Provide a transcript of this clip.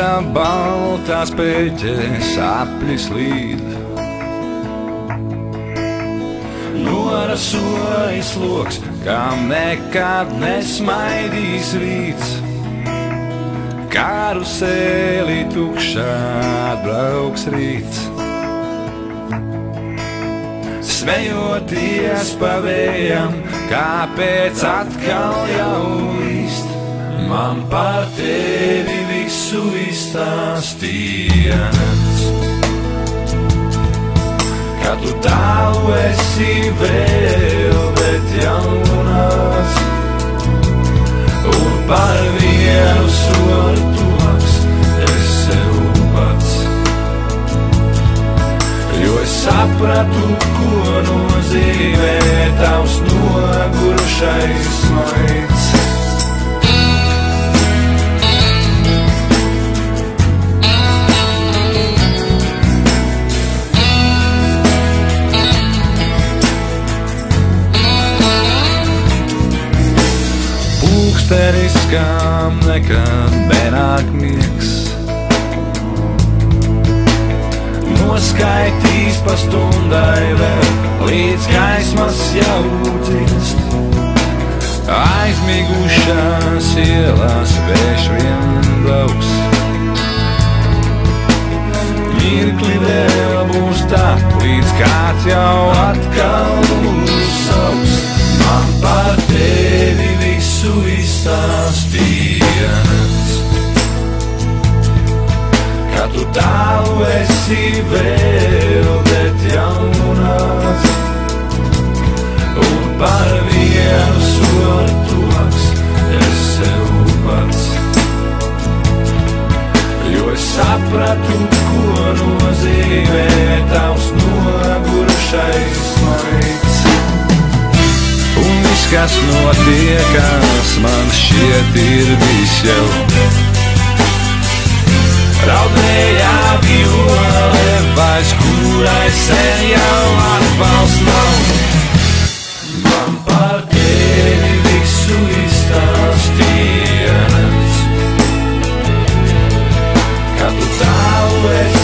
Gaisa baltās pēķes aplis līd. Norasojas loks, kam nekad nesmaidīs rīts. Karusēlī tukšā atbrauks rīts. Smejoties pa vējam, kāpēc atkal jaunīst. Man par tevi visu izstāstījies. Ka tu tālu esi vēl, bet jaunās. Un par vienu soli tuvāks es sev pats. Jo es sapratu, ko nozīmē tavs nogurušais smaids. Pūkstenis, kam nekad nenāk miegs, noskaitīs pa stundai vēl, līdz gaismas jau dzirst. Aizmigušās ielās vējš vien brauks. Mirkli vēl būs tā, līdz kāds jau atkal mūs sauks. Man par tevi visu izstāstījies. Ka tu tālu esi vēl, bet jaunās. Un par vienu soli tuvāks es sev pats. Jo es sapratu, ko nozīmē tavs nogurušais smaids. Un viss, kas notiekās, man šķiet ir bijis jau. Raudējā viole, vairs kurai sen jau atbalsts nav. Man par tevi visu izstāstījies. Ka tu tālu esi